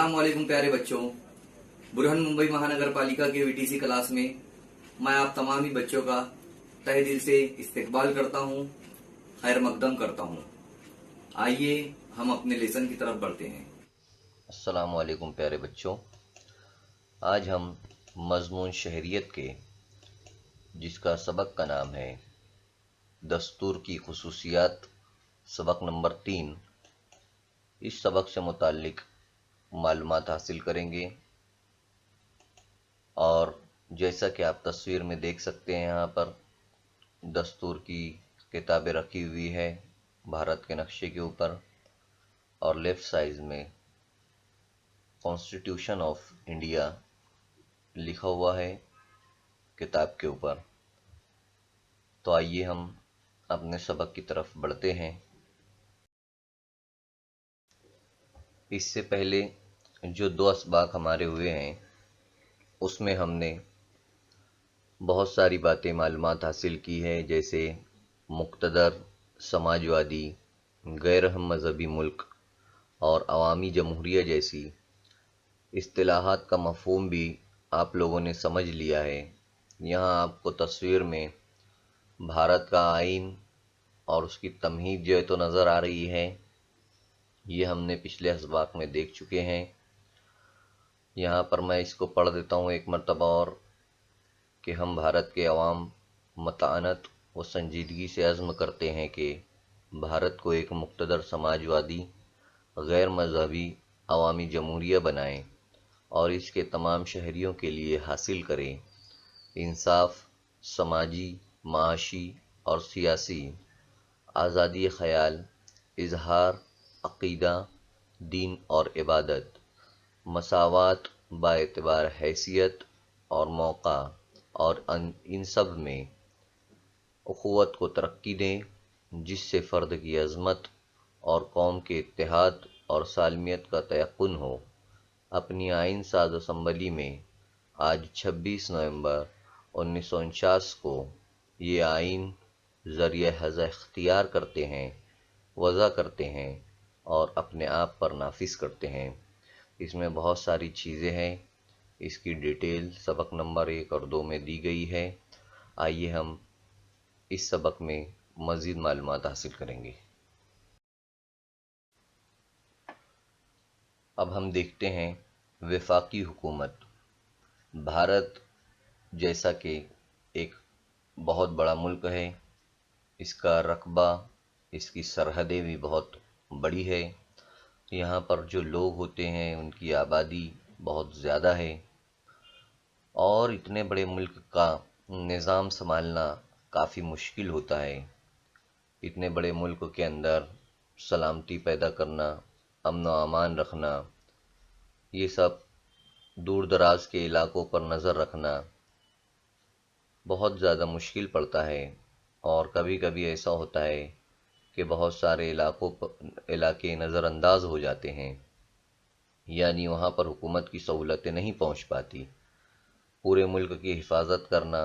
अस्सलाम वालेकुम प्यारे बच्चों। बुरहान मुंबई महानगर पालिका के वीटीसी क्लास में मैं आप तमाम ही बच्चों का तहे दिल से इस्तकबाल करता हूं, खैर मकदम करता हूं। आइए हम अपने लेसन की तरफ बढ़ते हैं। अस्सलाम वालेकुम प्यारे बच्चों। आज हम मज़मून शहरियत के जिसका सबक का नाम है दस्तूर की खुसूसियात, सबक नंबर 3, इस सबक से मुताल्लिक मालूमात हासिल करेंगे। और जैसा कि आप तस्वीर में देख सकते हैं, यहाँ पर दस्तूर की किताबें रखी हुई है भारत के नक्शे के ऊपर, और लेफ्ट साइड में कॉन्स्टिट्यूशन ऑफ इंडिया लिखा हुआ है किताब के ऊपर। तो आइए हम अपने सबक की तरफ बढ़ते हैं। इससे पहले जो 2 असबाक हमारे हुए हैं उसमें हमने बहुत सारी बातें मालूमात हासिल की है, जैसे मुक़्तदर, समाजवादी, गैर हम मज़हबी मुल्क और अवामी जमहूरिया जैसी इस्तिलाहात का मफ़हूम भी आप लोगों ने समझ लिया है। यहाँ आपको तस्वीर में भारत का आइन और उसकी तमहीद जो है तो नज़र आ रही है। ये हमने पिछले असबाक में देख चुके हैं। यहाँ पर मैं इसको पढ़ देता हूँ एक मरतबा और, कि हम भारत के अवाम मतानत व संजीदगी से अज़्म करते हैं कि भारत को एक मुक़्तदर, समाजवादी, गैर मज़हबी अवामी जमहूरिया बनाएं और इसके तमाम शहरियों के लिए हासिल करें इंसाफ, समाजी, माशी और सियासी आज़ादी ख़याल, इजहार, अक़ीदा, दीन और इबादत, मसावात बाएतबार हैसियत और मौका, और इन सब में उख़ुवत को तरक्की दें, जिससे फ़र्द की अज़मत और कौम के इत्तेहाद और सालमियत का तयक़्क़ुन हो। अपनी आइन साज़ असम्बली में आज 26 नवंबर 1949 को ये आइन ज़रिए हज़ इख्तियार करते हैं, वज़ा करते हैं और अपने आप पर नाफिज करते हैं। इसमें बहुत सारी चीज़ें हैं, इसकी डिटेल सबक नंबर 1 और 2 में दी गई है। आइए हम इस सबक में मज़ीद मालूमात हासिल करेंगे। अब हम देखते हैं वफाकी हुकूमत। भारत जैसा कि एक बहुत बड़ा मुल्क है, इसका रकबा, इसकी सरहदें भी बहुत बड़ी है। यहाँ पर जो लोग होते हैं उनकी आबादी बहुत ज़्यादा है, और इतने बड़े मुल्क का निज़ाम संभालना काफ़ी मुश्किल होता है। इतने बड़े मुल्क के अंदर सलामती पैदा करना, अमन व अमान रखना, ये सब दूर दराज के इलाकों पर नज़र रखना बहुत ज़्यादा मुश्किल पड़ता है। और कभी कभी ऐसा होता है कि बहुत सारे इलाके नज़रअंदाज हो जाते हैं, यानी वहाँ पर हुकूमत की सहूलतें नहीं पहुँच पाती। पूरे मुल्क की हिफाजत करना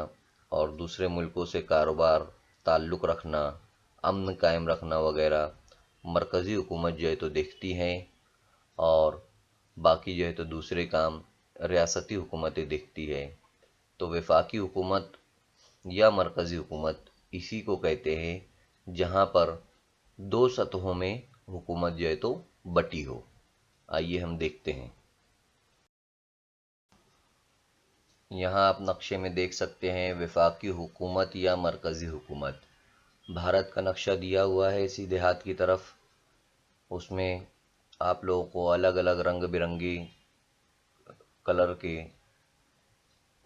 और दूसरे मुल्कों से कारोबार, ताल्लुक़ रखना, अमन कायम रखना वगैरह मरकज़ी हुकूमत जो है तो देखती हैं, और बाकी जो है तो दूसरे काम रियासती हुकूमतें देखती है। तो वफाकी हुकूमत या मरकज़ी हुकूमत इसी को कहते हैं जहाँ पर 2 सतहों में हुकूमत जो है तो बटी हो। आइए हम देखते हैं। यहाँ आप नक्शे में देख सकते हैं वफाकी हुकूमत या मरकज़ी हुकूमत। भारत का नक्शा दिया हुआ है सीधे हाथ की तरफ। उसमें आप लोगों को अलग अलग रंग बिरंगी कलर के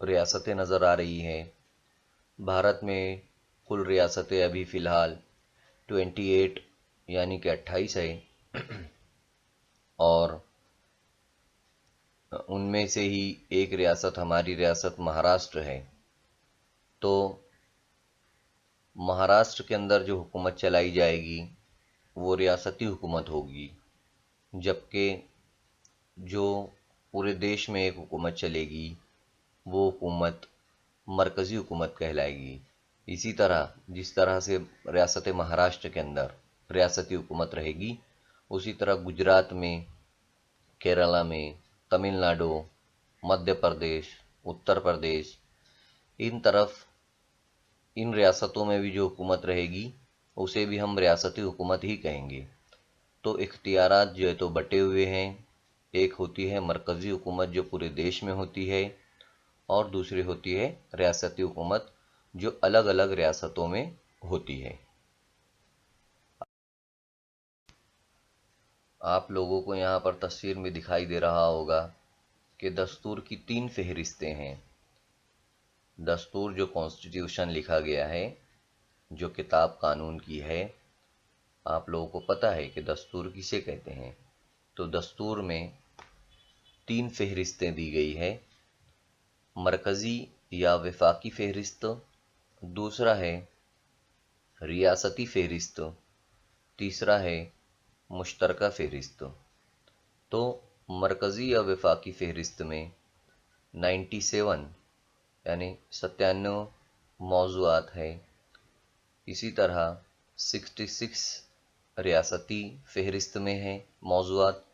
रियासतें नज़र आ रही हैं। भारत में कुल रियासतें अभी फ़िलहाल 28 यानी कि 28 है, और उनमें से ही एक रियासत हमारी रियासत महाराष्ट्र है। तो महाराष्ट्र के अंदर जो हुकूमत चलाई जाएगी वो रियासती हुकूमत होगी, जबकि जो पूरे देश में एक हुकूमत चलेगी वो हुकूमत मरकज़ी हुकूमत कहलाएगी। इसी तरह जिस तरह से रियासत महाराष्ट्र के अंदर रियासती हुकूमत रहेगी, उसी तरह गुजरात में, केरला में, तमिलनाडु, मध्य प्रदेश, उत्तर प्रदेश, इन रियासतों में भी जो हुकूमत रहेगी उसे भी हम रियासती हुकूमत ही कहेंगे। तो इख्तियारात जो है तो बटे हुए हैं। एक होती है मरकज़ी हुकूमत जो पूरे देश में होती है, और दूसरी होती है रियासती हुकूमत जो अलग अलग रियासतों में होती है। आप लोगों को यहाँ पर तस्वीर में दिखाई दे रहा होगा कि दस्तूर की 3 फहरिस्तें हैं। दस्तूर जो कॉन्स्टिट्यूशन लिखा गया है, जो किताब कानून की है, आप लोगों को पता है कि दस्तूर किसे कहते हैं। तो दस्तूर में 3 फहरिस्तें दी गई है। मरकज़ी या वफाकी फहरिस्त, दूसरा है रियासती फहरिस्त, तीसरा है मुश्तरका फहरिस्त। तो मरकज़ी या वफाकी फहरिस्त में 97 यानी 97 मौज़ूआत है। इसी तरह 66 रियासती फहरिस्त में है मौज़ूआत,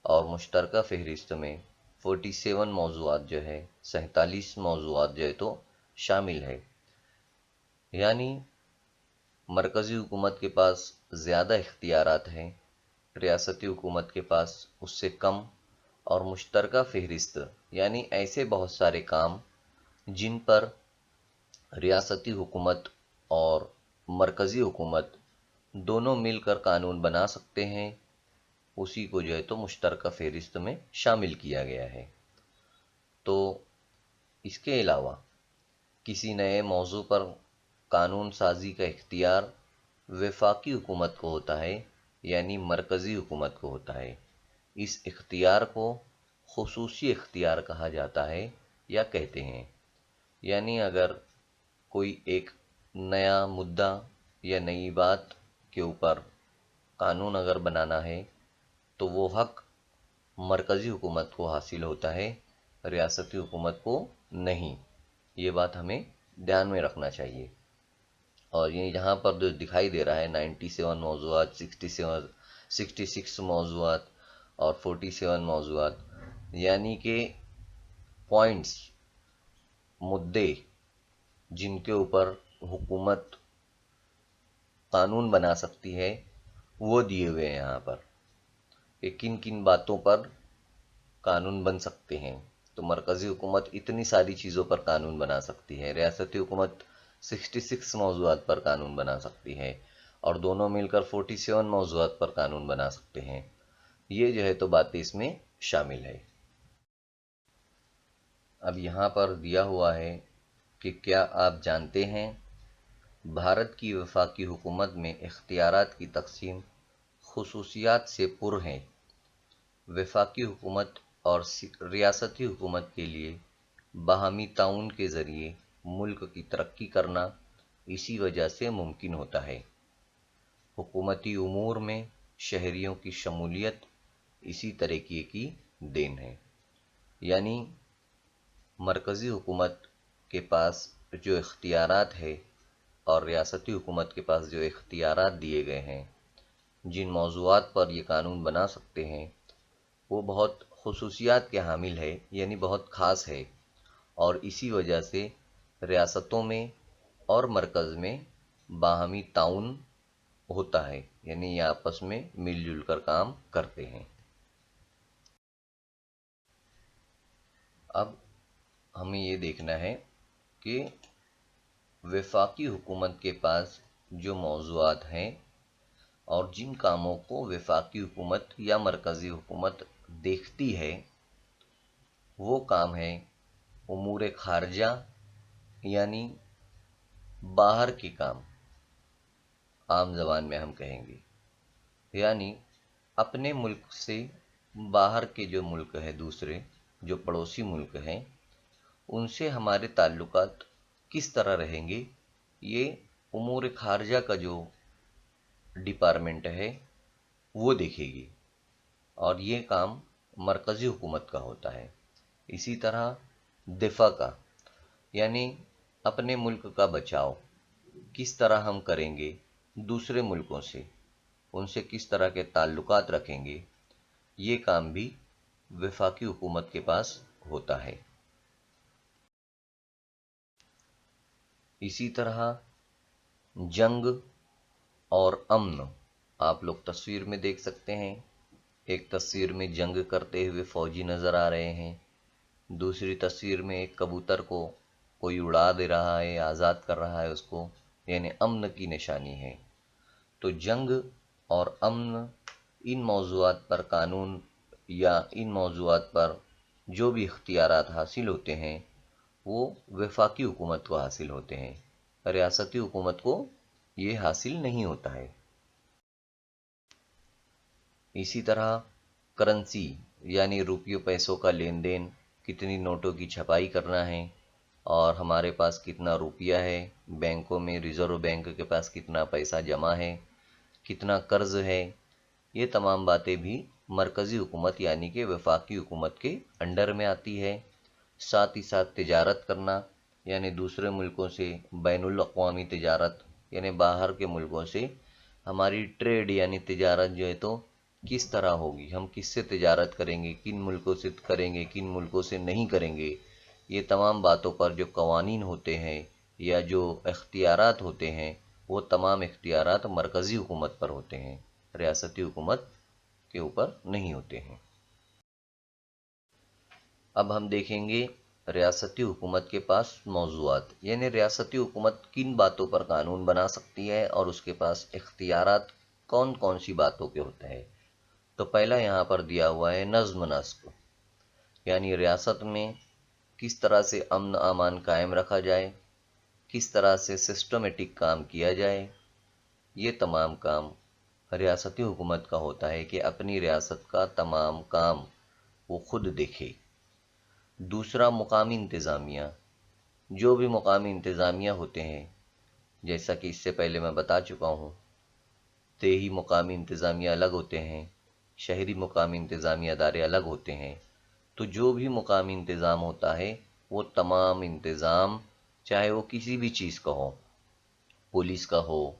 और मुश्तरका फहरिस्त में 47 मौज़ूआत जो है, 47 मौज़ूआत जो है तो शामिल है। यानी मरकज़ी हुकूमत के पास ज़्यादा इख्तियारात हैं, रियासती हुकूमत के पास उससे कम, और मुश्तरका फहरिस्त यानी ऐसे बहुत सारे काम जिन पर रियासती हुकूमत और मरकज़ी हुकूमत दोनों मिलकर कानून बना सकते हैं, उसी को जो है तो मुश्तरका फहरिस्त में शामिल किया गया है। तो इसके अलावा किसी नए मौजू पर कानून साजी का इख्तियार वफाकी हुकूमत को होता है, यानी मरकज़ी हुकूमत को होता है। इस इख्तियार को खुसूसी इख्तियार कहा जाता है या कहते हैं। यानी अगर कोई एक नया मुद्दा या नई बात के ऊपर कानून अगर बनाना है तो वो हक मरकज़ी हुकूमत को हासिल होता है, रियासती हुकूमत को नहीं। ये बात हमें ध्यान में रखना चाहिए। और ये यहाँ पर जो दिखाई दे रहा है 97 मौज़ूआत, 66 मौज़ूआत और 47 मौज़ूआत, यानी कि पॉइंट्स, मुद्दे जिनके ऊपर हुकूमत कानून बना सकती है वो दिए हुए हैं यहाँ पर कि किन किन बातों पर कानून बन सकते हैं। तो मरकज़ी हुकूमत इतनी सारी चीज़ों पर कानून बना सकती है, रियासती हुकूमत 66 मौज़ूआत पर कानून बना सकती है, और दोनों मिलकर 47 मौज़ूआत पर कानून बना सकते हैं। ये जो है तो बातें इसमें शामिल है। अब यहाँ पर दिया हुआ है कि क्या आप जानते हैं भारत की वफाकी हुकूमत में इख्तियारात की तकसीम खुसूसियात से पुर है। वफाकी हुकूमत और रियासती हुकूमत के लिए बाहमी ताउन के ज़रिए मुल्क की तरक्की करना इसी वजह से मुमकिन होता है। हुकूमती उमूर में शहरियों की शमूलियत इसी तरीके की देन है। यानी मरकज़ी हुकूमत के पास जो इख्तियारात है और रियासती हुकूमत के पास जो इख्तियारात दिए गए हैं, जिन मौज़ूआत पर ये कानून बना सकते हैं, वो बहुत खुसूसियात के हामिल है, यानी बहुत ख़ास है, और इसी वजह से रियासतों में और मरकज़ में बाहमी ताउन होता है, यानी ये आपस में मिलजुल कर काम करते हैं। अब हमें ये देखना है कि वफाकी हुकूमत के पास जो मौज़ूआत हैं और जिन कामों को वफाकी हुकूमत या मरकज़ी हुकूमत देखती है, वो काम है उमूर खारजा, यानी बाहर के काम, आम ज़बान में हम कहेंगे। यानी अपने मुल्क से बाहर के जो मुल्क है, दूसरे जो पड़ोसी मुल्क हैं, उनसे हमारे ताल्लुकात किस तरह रहेंगे, ये उमूर खारजा का जो डिपार्टमेंट है वो देखेगी, और ये काम मरकज़ी हुकूमत का होता है। इसी तरह दिफा का, यानी अपने मुल्क का बचाव किस तरह हम करेंगे, दूसरे मुल्कों से उनसे किस तरह के ताल्लुकात रखेंगे, ये काम भी वफाकी हुकूमत के पास होता है। इसी तरह जंग और अमन आप लोग तस्वीर में देख सकते हैं। एक तस्वीर में जंग करते हुए फौजी नजर आ रहे हैं, दूसरी तस्वीर में एक कबूतर को कोई उड़ा दे रहा है, आज़ाद कर रहा है उसको, यानी अमन की निशानी है। तो जंग और अमन, इन मौज़ूआत पर कानून या इन मौज़ूआत पर जो भी इख्तियारात हासिल होते हैं वो वफाकी हुकूमत को हासिल होते हैं, रियासती हुकूमत को ये हासिल नहीं होता है। इसी तरह करेंसी यानी रुपयों पैसों का लेन देन, कितनी नोटों की छपाई करना है और हमारे पास कितना रुपया है, बैंकों में रिज़र्व बैंक के पास कितना पैसा जमा है, कितना कर्ज है, ये तमाम बातें भी मरकज़ी हुकूमत यानी कि वफाकी हुकूमत के अंडर में आती है। साथ ही साथ तिजारत करना, यानी दूसरे मुल्कों से बैनुल अक़वामी तिजारत, यानी बाहर के मुल्कों से हमारी ट्रेड यानी तिजारत जो है तो किस तरह होगी, हम किससे तिजारत करेंगे, किन मुल्कों से करेंगे, किन मुल्कों से नहीं करेंगे, ये तमाम बातों पर जो कवानीन होते हैं या जो इख्तियारात होते हैं वो तमाम इख्तियारात मरकज़ी हुकूमत पर होते हैं, रियासती हुकूमत के ऊपर नहीं होते हैं। अब हम देखेंगे रियासती हुकूमत के पास मौज़ूआत, यानी रियासती हुकूमत किन बातों पर कानून बना सकती है और उसके पास इख्तियारात कौन कौन सी बातों के होते हैं। तो पहला यहाँ पर दिया हुआ है नज़्म नस्क, यानी रियासत में किस तरह से अमन अमान कायम रखा जाए, किस तरह से सिस्टमेटिक काम किया जाए, ये तमाम काम रियासती हुकूमत का होता है कि अपनी रियासत का तमाम काम वो खुद देखे। दूसरा मुकामी इंतज़ामिया, जो भी मुकामी इंतज़ामिया होते हैं, जैसा कि इससे पहले मैं बता चुका हूँ, देही मुकामी इंतज़ामिया अलग होते हैं, शहरी मुकामी इंतज़ामिया अदारे अलग होते हैं। तो जो भी मुकामी इंतज़ाम होता है वो तमाम इंतज़ाम, चाहे वो किसी भी चीज़ का हो, पुलिस का हो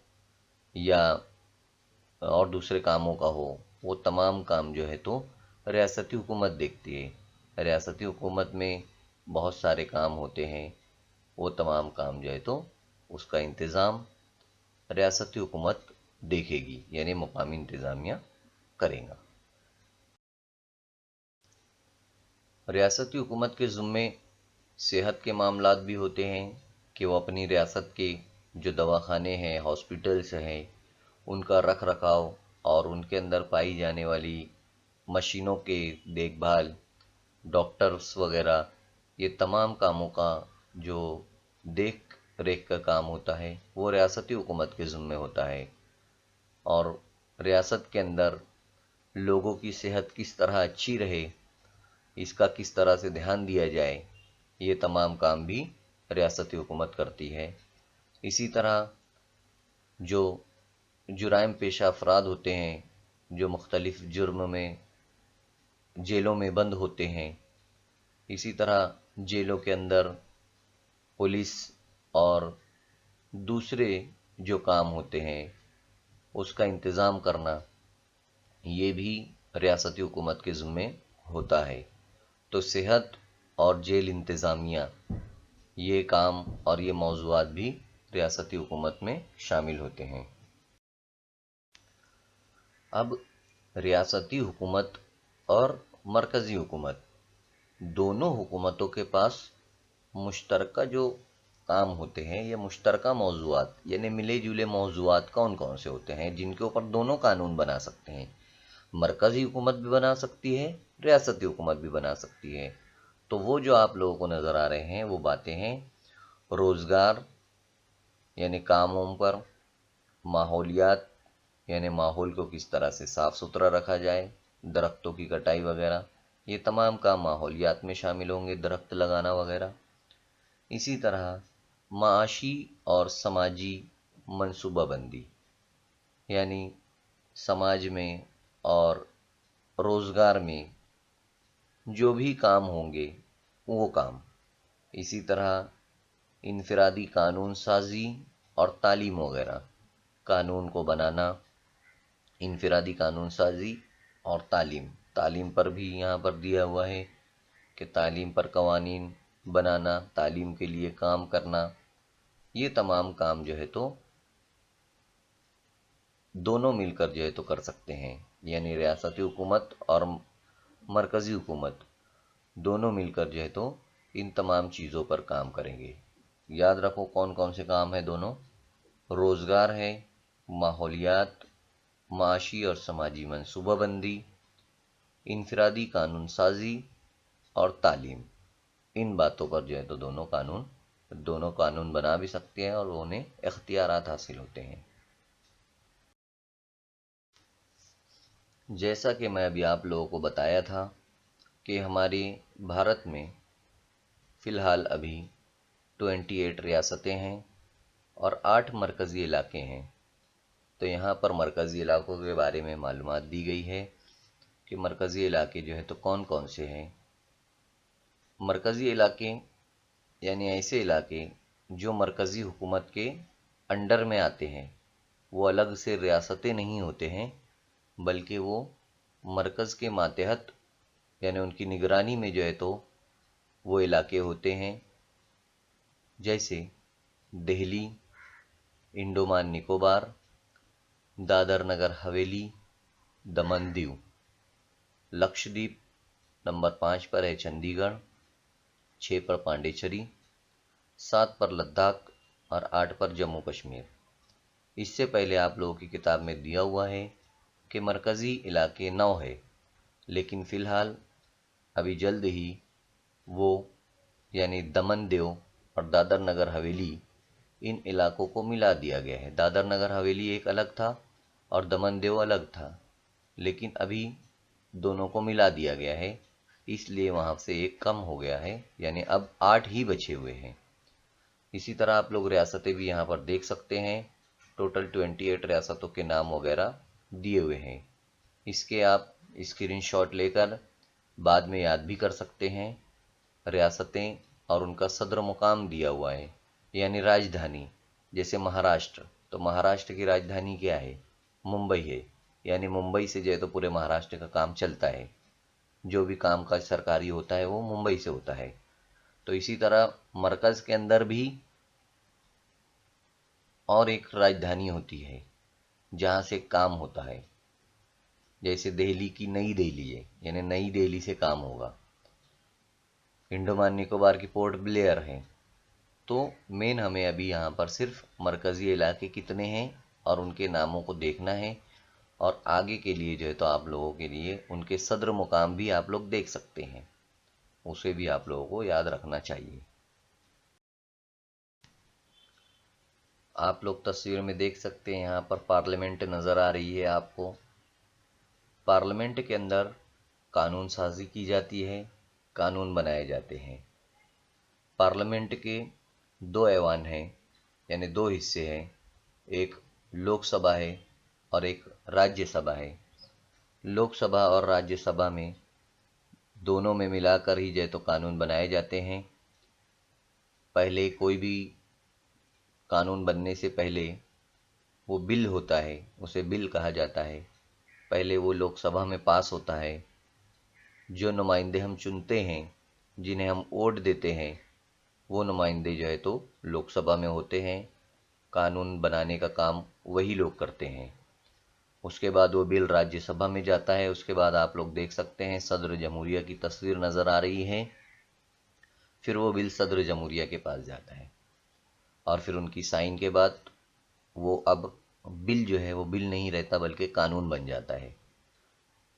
या और दूसरे कामों का हो, वो तमाम काम जो है तो रियासती हुकूमत देखती है। रियासती हुकूमत में बहुत सारे काम होते हैं, वो तमाम काम जो है तो उसका इंतज़ाम रियासती हुकूमत देखेगी, यानी मुकामी इंतज़ामिया करेगा। रियासती हुकूमत के ज़िम्मे सेहत के मामलात भी होते हैं कि वो अपनी रियासत के जो दवाखाने हैं, हॉस्पिटल्स हैं, उनका रख रखाव और उनके अंदर पाई जाने वाली मशीनों के देखभाल, डॉक्टर्स वगैरह, ये तमाम कामों का जो देख रेख का काम होता है वो रियासती हुकूमत के ज़िम्मे होता है। और रियासत के अंदर लोगों की सेहत किस तरह अच्छी रहे, इसका किस तरह से ध्यान दिया जाए, ये तमाम काम भी रियासती हुकूमत करती है। इसी तरह जो जुराइम पेशा अफराद होते हैं, जो मुख्तलिफ जुर्म में जेलों में बंद होते हैं, इसी तरह जेलों के अंदर पुलिस और दूसरे जो काम होते हैं उसका इंतज़ाम करना, ये भी रियासती हुकूमत के ज़िम्मे होता है। तो सेहत और जेल इंतज़ामिया, ये काम और ये मौज़ूआत भी रियासती हुकूमत में शामिल होते हैं। अब रियासती हुकूमत और मरकज़ी हुकूमत, दोनों हुकूमतों के पास मुश्तरका जो काम होते हैं, ये मुश्तरका मौज़ूआत यानी मिले जुले मौज़ूआत कौन कौन से होते हैं जिनके ऊपर दोनों कानून बना सकते हैं। मरकज़ी हुकूमत भी बना सकती है, रियासती हुकूमत भी बना सकती है। तो वो जो आप लोगों को नज़र आ रहे हैं वो बातें हैं रोज़गार यानी कामों पर, माहौलियात यानी माहौल को किस तरह से साफ़ सुथरा रखा जाए, दरख्तों की कटाई वगैरह, ये तमाम काम माहौलियात में शामिल होंगे, दरख्त लगाना वगैरह। इसी तरह माशी और समाजी मनसूबाबंदी, यानी समाज में और रोज़गार में जो भी काम होंगे वो काम। इसी तरह इनफरादी कानून साजी और तालीम वगैरह, कानून को बनाना, इनफरादी कानून साजी और तालीम, تعلیم پر بھی یہاں پر دیا ہوا ہے کہ تعلیم پر قوانین بنانا، تعلیم کے لیے کام کرنا، یہ تمام کام جو ہے تو دونوں مل کر جو ہے تو کر سکتے ہیں، یعنی ریاستی حکومت اور مرکزی حکومت دونوں مل کر جو ہے تو ان تمام چیزوں پر کام کریں گے۔ یاد رکھو کون کون سے کام ہیں دونوں: روزگار ہے، ماحولیات، معاشی اور سماجی منصوبہ بندی، انفرادی قانون سازی اور تعلیم۔ ان باتوں پر جو ہے تو دونوں قانون بنا بھی سکتے ہیں اور انہیں اختیارات حاصل ہوتے ہیں۔ جیسا کہ میں ابھی آپ لوگوں کو بتایا تھا کہ ہمارے بھارت میں فی الحال ابھی 28 ریاستیں ہیں اور 8 مرکزی علاقے ہیں۔ تو یہاں پر مرکزی علاقوں کے بارے میں معلومات دی گئی ہے کہ مرکزی علاقے جو ہے تو کون کون سے ہیں۔ مرکزی علاقے یعنی ایسے علاقے جو مرکزی حکومت کے انڈر میں آتے ہیں، وہ الگ سے ریاستیں نہیں ہوتے ہیں، بلکہ وہ مرکز کے ماتحت یعنی ان کی نگرانی میں جو ہے تو وہ علاقے ہوتے ہیں، جیسے دہلی، انڈومان نکوبار، دادر نگر حویلی، دمن دیو۔ لکشدیپ نمبر 5 پر ہے چندی گڑھ، 6 پر پانڈیچری، 7 پر لداخ اور 8 پر جموں کشمیر۔ اس سے پہلے آپ لوگوں کی کتاب میں دیا ہوا ہے کہ مرکزی علاقے 9 ہے، لیکن فی الحال ابھی جلد ہی وہ یعنی دمن دیو اور دادر نگر حویلی ان علاقوں کو ملا دیا گیا ہے۔ دادر نگر حویلی ایک الگ تھا اور دمن دیو الگ تھا، لیکن ابھی دونوں کو ملا دیا گیا ہے، اس لیے وہاں سے ایک کم ہو گیا ہے، یعنی اب 8 ہی بچے ہوئے ہیں۔ اسی طرح آپ لوگ ریاستیں بھی یہاں پر دیکھ سکتے ہیں، ٹوٹل 28 ریاستوں کے نام وغیرہ دیے ہوئے ہیں۔ اس کے آپ اسکرین شاٹ لے کر بعد میں یاد بھی کر سکتے ہیں۔ ریاستیں اور ان کا صدر مقام دیا ہوا ہے، یعنی راجدھانی۔ جیسے مہاراشٹر، تو مہاراشٹر کی راجدھانی کیا ہے؟ ممبئی ہے، یعنی ممبئی سے جو ہے تو پورے مہاراشٹر کا کام چلتا ہے، جو بھی کام کاج سرکاری ہوتا ہے وہ ممبئی سے ہوتا ہے۔ تو اسی طرح مرکز کے اندر بھی اور ایک راجدھانی ہوتی ہے جہاں سے کام ہوتا ہے، جیسے دہلی کی نئی دہلی ہے، یعنی نئی دہلی سے کام ہوگا۔ انڈومان نکوبار کی پورٹ بلیئر ہے۔ تو مین ہمیں ابھی یہاں پر صرف مرکزی علاقے کتنے ہیں اور ان کے ناموں کو دیکھنا ہے، اور آگے کے لیے جو ہے تو آپ لوگوں کے لیے ان کے صدر مقام بھی آپ لوگ دیکھ سکتے ہیں، اسے بھی آپ لوگوں کو یاد رکھنا چاہیے۔ آپ لوگ تصویر میں دیکھ سکتے ہیں، یہاں پر پارلیمنٹ نظر آ رہی ہے آپ کو۔ پارلیمنٹ کے اندر قانون سازی کی جاتی ہے، قانون بنائے جاتے ہیں۔ پارلیمنٹ کے 2 ایوان ہیں، یعنی 2 حصے ہیں، ایک لوک سبھا ہے اور ایک راجیہ سبھا ہے۔ لوک سبھا اور راجیہ سبھا میں دونوں میں ملا کر ہی جو ہے تو قانون بنائے جاتے ہیں۔ پہلے کوئی بھی قانون بننے سے پہلے وہ بل ہوتا ہے، اسے بل کہا جاتا ہے، پہلے وہ لوک سبھا میں پاس ہوتا ہے۔ جو نمائندے ہم چنتے ہیں، جنہیں ہم ووٹ دیتے ہیں، وہ نمائندے جو ہے تو لوک سبھا میں ہوتے ہیں، قانون بنانے کا کام وہی لوگ کرتے ہیں۔ اس کے بعد وہ بل راجیہ سبھا میں جاتا ہے۔ اس کے بعد آپ لوگ دیکھ سکتے ہیں صدر جمہوریہ کی تصویر نظر آ رہی ہے، پھر وہ بل صدر جمہوریہ کے پاس جاتا ہے، اور پھر ان کی سائن کے بعد وہ اب بل جو ہے وہ بل نہیں رہتا بلکہ قانون بن جاتا ہے۔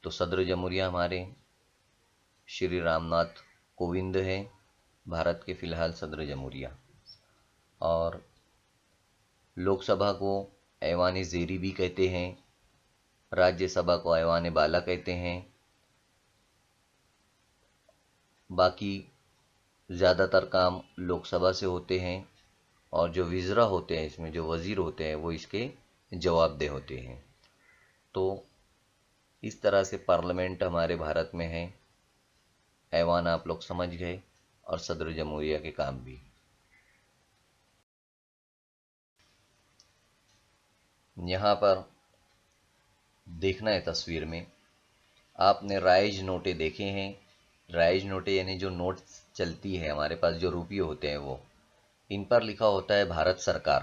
تو صدر جمہوریہ ہمارے شری رام ناتھ کووند ہیں، بھارت کے فی الحال صدر جمہوریہ۔ اور لوک سبھا کو ایوان زیری بھی کہتے ہیں، راجیہ سبھا کو ایوان بالا کہتے ہیں۔ باقی زیادہ تر کام لوک سبھا سے ہوتے ہیں، اور جو وزرا ہوتے ہیں، اس میں جو وزیر ہوتے ہیں، وہ اس کے جواب دہ ہوتے ہیں۔ تو اس طرح سے پارلیمنٹ ہمارے بھارت میں ہے، ایوان آپ لوگ سمجھ گئے، اور صدر جمہوریہ کے کام بھی۔ یہاں پر دیکھنا ہے تصویر میں آپ نے رائج نوٹیں دیکھے ہیں؟ رائج نوٹیں یعنی جو نوٹ چلتی ہے ہمارے پاس، جو روپیے ہوتے ہیں وہ، ان پر لکھا ہوتا ہے بھارت سرکار،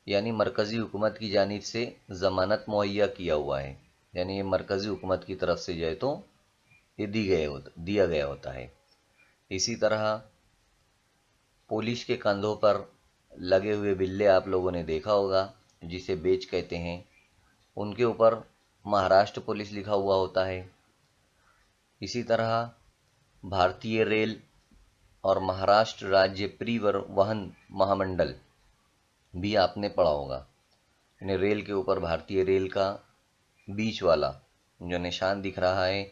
یعنی مرکزی حکومت کی جانب سے ضمانت مہیا کیا ہوا ہے، یعنی یہ مرکزی حکومت کی طرف سے جو ہے تو یہ دیا گیا ہوتا ہے۔ اسی طرح پولیس کے کندھوں پر لگے ہوئے بلے آپ لوگوں نے دیکھا ہوگا، جسے بیچ کہتے ہیں، ان کے اوپر مہاراشٹر پولیس لکھا ہوا ہوتا ہے۔ اسی طرح بھارتیہ ریل اور مہاراشٹر راجیہ پریوہن مہامنڈل بھی آپ نے پڑھا ہوگا، یعنی ریل کے اوپر بھارتیہ ریل کا بیچ والا جو نشان دکھ رہا ہے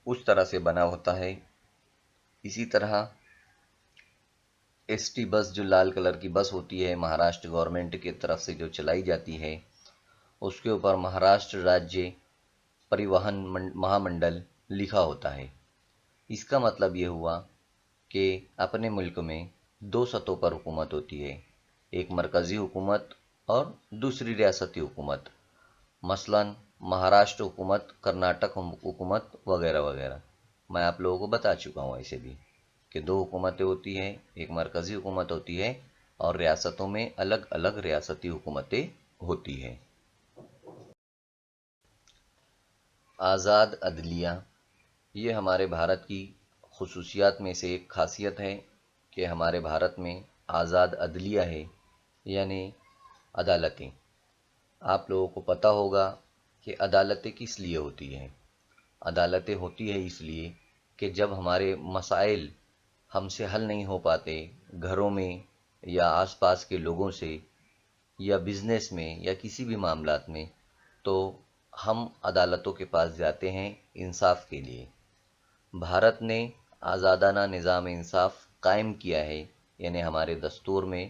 اس طرح سے بنا ہوتا ہے۔ اسی طرح ایس ٹی بس، جو لال کلر کی بس ہوتی ہے مہاراشٹر گورنمنٹ کی طرف سے جو چلائی جاتی ہے، اس کے اوپر مہاراشٹر راجیہ پریوہن مہامنڈل لکھا ہوتا ہے۔ اس کا مطلب یہ ہوا کہ اپنے ملک میں دو سطحوں پر حکومت ہوتی ہے، ایک مرکزی حکومت اور دوسری ریاستی حکومت، مثلا مہاراشٹر حکومت، کرناٹک حکومت وغیرہ وغیرہ۔ میں آپ لوگوں کو بتا چکا ہوں ایسے بھی کہ دو حکومتیں ہوتی ہیں، ایک مرکزی حکومت ہوتی ہے اور ریاستوں میں الگ الگ ریاستی حکومتیں ہوتی ہیں۔ آزاد عدلیہ، یہ ہمارے بھارت کی خصوصیات میں سے ایک خاصیت ہے کہ ہمارے بھارت میں آزاد عدلیہ ہے، یعنی عدالتیں۔ آپ لوگوں کو پتہ ہوگا کہ عدالتیں کس لیے ہوتی ہیں۔ عدالتیں ہوتی ہیں اس لیے کہ جب ہمارے مسائل ہم سے حل نہیں ہو پاتے، گھروں میں یا آس پاس کے لوگوں سے یا بزنس میں یا کسی بھی معاملات میں، تو ہم عدالتوں کے پاس جاتے ہیں انصاف کے لیے۔ بھارت نے آزادانہ نظام انصاف قائم کیا ہے، یعنی ہمارے دستور میں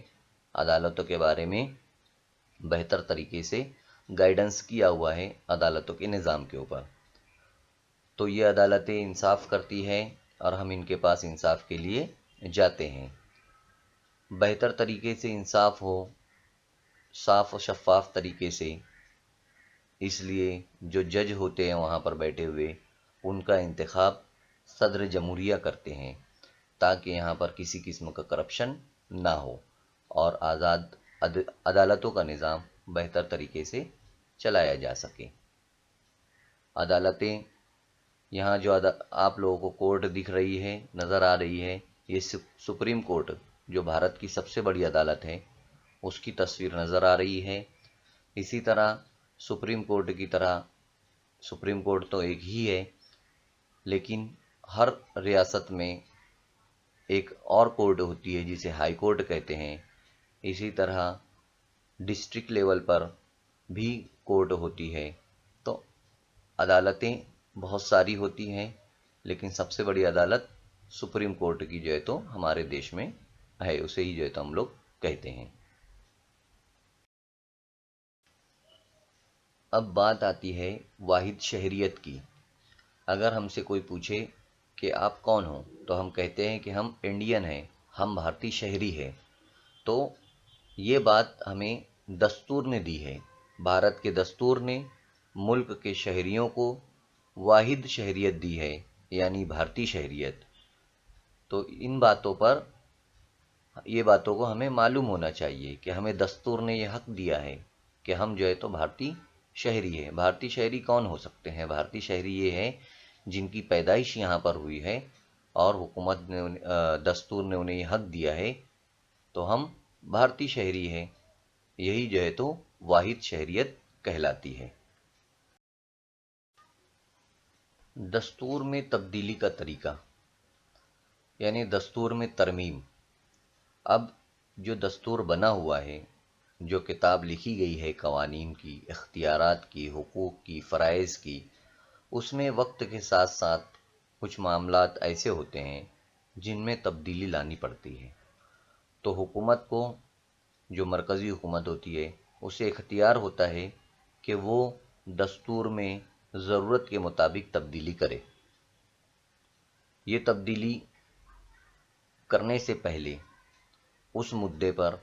عدالتوں کے بارے میں بہتر طریقے سے گائیڈنس کیا ہوا ہے عدالتوں کے نظام کے اوپر۔ تو یہ عدالتیں انصاف کرتی ہیں اور ہم ان کے پاس انصاف کے لیے جاتے ہیں۔ بہتر طریقے سے انصاف ہو، صاف و شفاف طریقے سے، اس لیے جو جج ہوتے ہیں وہاں پر بیٹھے ہوئے، ان کا انتخاب صدر جمہوریہ کرتے ہیں تاکہ یہاں پر کسی قسم کا کرپشن نہ ہو اور آزاد عدالتوں کا نظام بہتر طریقے سے چلایا جا سکے۔ عدالتیں، یہاں جو آپ لوگوں کو کورٹ دکھ رہی ہے، نظر آ رہی ہے، یہ سپریم کورٹ جو بھارت کی سب سے بڑی عدالت ہے اس کی تصویر نظر آ رہی ہے۔ اسی طرح سپریم کورٹ کی طرح، سپریم کورٹ تو ایک ہی ہے لیکن ہر ریاست میں ایک اور کورٹ ہوتی ہے جسے ہائی کورٹ کہتے ہیں۔ اسی طرح ڈسٹرکٹ لیول پر بھی کورٹ ہوتی ہے۔ تو عدالتیں بہت ساری ہوتی ہیں لیکن سب سے بڑی عدالت سپریم کورٹ کی جو ہے تو ہمارے دیش میں ہے، اسے ہی جو ہے تو ہم لوگ کہتے ہیں۔ اب بات آتی ہے واحد شہریت کی۔ اگر ہم سے کوئی پوچھے کہ آپ کون ہو تو ہم کہتے ہیں کہ ہم انڈین ہیں، ہم بھارتی شہری ہیں۔ تو یہ بات ہمیں دستور نے دی ہے، بھارت کے دستور نے ملک کے شہریوں کو واحد شہریت دی ہے، یعنی بھارتی شہریت۔ تو ان باتوں پر، یہ باتوں کو ہمیں معلوم ہونا چاہیے کہ ہمیں دستور نے یہ حق دیا ہے کہ ہم جو ہے تو بھارتی شہری ہیں۔ بھارتی شہری کون ہو سکتے ہیں؟ بھارتی شہری یہ ہیں جن کی پیدائش یہاں پر ہوئی ہے اور حکومت نے دستور نے انہیں یہ حق دیا ہے، تو ہم بھارتی شہری ہیں۔ یہی جو ہے تو واحد شہریت کہلاتی ہے۔ دستور میں تبدیلی کا طریقہ، یعنی دستور میں ترمیم۔ اب جو دستور بنا ہوا ہے، جو کتاب لکھی گئی ہے قوانین کی، اختیارات کی، حقوق کی، فرائض کی، اس میں وقت کے ساتھ ساتھ کچھ معاملات ایسے ہوتے ہیں جن میں تبدیلی لانی پڑتی ہے۔ تو حکومت کو، جو مرکزی حکومت ہوتی ہے، اسے اختیار ہوتا ہے کہ وہ دستور میں ضرورت کے مطابق تبدیلی کرے۔ یہ تبدیلی کرنے سے پہلے اس مدعے پر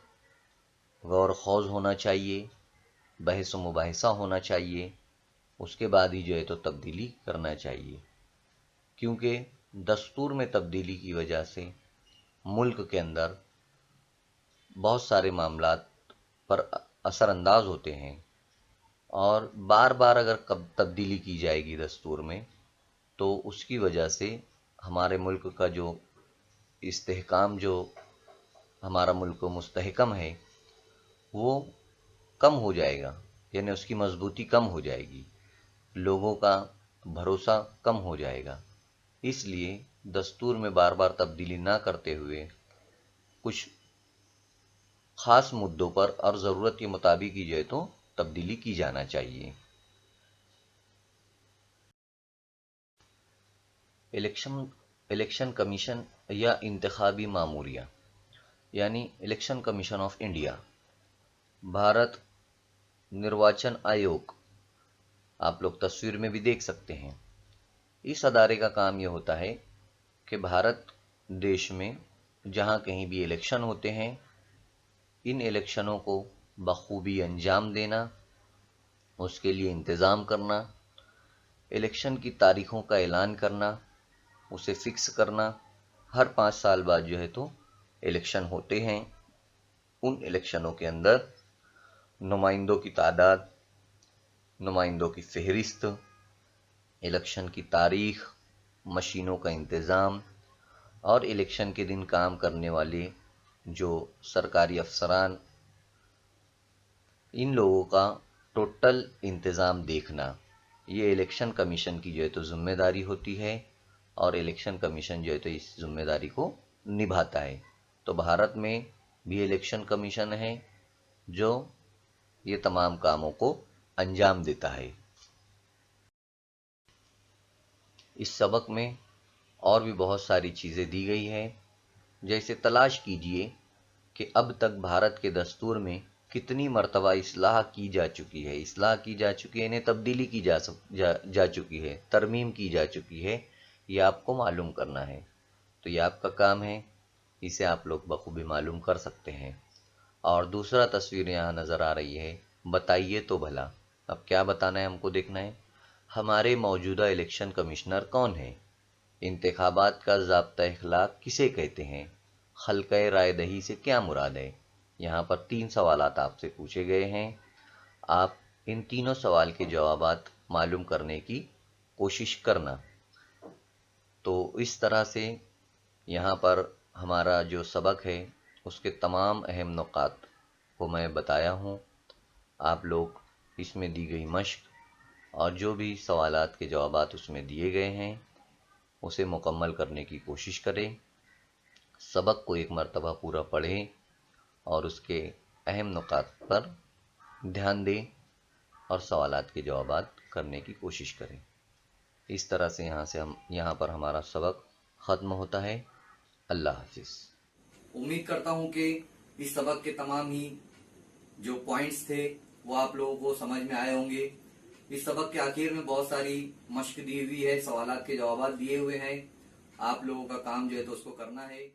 غور و خوض ہونا چاہیے، بحث و مباحثہ ہونا چاہیے، اس کے بعد ہی جو ہے تو تبدیلی کرنا چاہیے، کیونکہ دستور میں تبدیلی کی وجہ سے ملک کے اندر بہت سارے معاملات پر اثر انداز ہوتے ہیں، اور بار بار اگر تبدیلی کی جائے گی دستور میں تو اس کی وجہ سے ہمارے ملک کا جو استحکام، جو ہمارا ملک مستحکم ہے، وہ کم ہو جائے گا، یعنی اس کی مضبوطی کم ہو جائے گی، لوگوں کا بھروسہ کم ہو جائے گا۔ اس لیے دستور میں بار بار تبدیلی نہ کرتے ہوئے کچھ خاص مدوں پر اور ضرورت کے مطابق ہی جو ہے تو تبدیلی کی جانا چاہیے۔ الیکشن کمیشن یا انتخابی ماموریہ، یعنی election commission of India, Bharat نرواچن آیوگ، آپ لوگ تصویر میں بھی دیکھ سکتے ہیں۔ اس ادارے کا کام یہ ہوتا ہے کہ بھارت دیش میں جہاں کہیں بھی الیکشن ہوتے ہیں، ان الیکشنوں کو بخوبی انجام دینا، اس کے لیے انتظام کرنا، الیکشن کی تاریخوں کا اعلان کرنا، اسے فکس کرنا۔ ہر 5 سال بعد جو ہے تو الیکشن ہوتے ہیں۔ ان الیکشنوں کے اندر نمائندوں کی تعداد، نمائندوں کی فہرست، الیکشن کی تاریخ، مشینوں کا انتظام، اور الیکشن کے دن کام کرنے والے جو سرکاری افسران، ان لوگوں کا ٹوٹل انتظام دیکھنا، یہ الیکشن کمیشن کی جو ہے تو ذمہ داری ہوتی ہے، اور الیکشن کمیشن جو ہے تو اس ذمہ داری کو نبھاتا ہے۔ تو بھارت میں بھی الیکشن کمیشن ہے جو یہ تمام کاموں کو انجام دیتا ہے۔ اس سبق میں اور بھی بہت ساری چیزیں دی گئی ہیں، جیسے تلاش کیجئے کہ اب تک بھارت کے دستور میں کتنی مرتبہ اصلاح کی جا چکی ہے، یعنی تبدیلی کی جا چکی ہے، ترمیم کی جا چکی ہے، یہ آپ کو معلوم کرنا ہے۔ تو یہ آپ کا کام ہے، اسے آپ لوگ بخوبی معلوم کر سکتے ہیں۔ اور دوسرا تصویر یہاں نظر آ رہی ہے، بتائیے تو بھلا۔ اب کیا بتانا ہے ہم کو دیکھنا ہے، ہمارے موجودہ الیکشن کمشنر کون ہیں؟ انتخابات کا ضابطہ اخلاق کسے کہتے ہیں؟ حلقہ رائے دہی سے کیا مراد ہے؟ یہاں پر 3 سوالات آپ سے پوچھے گئے ہیں، آپ ان تینوں سوال کے جوابات معلوم کرنے کی کوشش کرنا۔ تو اس طرح سے یہاں پر ہمارا جو سبق ہے اس کے تمام اہم نقاط کو میں بتایا ہوں۔ آپ لوگ اس میں دی گئی مشق اور جو بھی سوالات کے جوابات اس میں دیے گئے ہیں اسے مکمل کرنے کی کوشش کریں، سبق کو ایک مرتبہ پورا پڑھیں اور اس کے اہم نقاط پر دھیان دیں اور سوالات کے جوابات کرنے کی کوشش کریں۔ اس طرح سے یہاں پر ہمارا سبق ختم ہوتا ہے۔ اللہ حافظ۔ امید کرتا ہوں کہ اس سبق کے تمام ہی جو پوائنٹس تھے وہ آپ لوگوں کو سمجھ میں آئے ہوں گے۔ اس سبق کے آخر میں بہت ساری مشق دی ہوئی ہے، سوالات کے جوابات دیے ہوئے ہیں، آپ لوگوں کا کام جو ہے تو اس کو کرنا ہے۔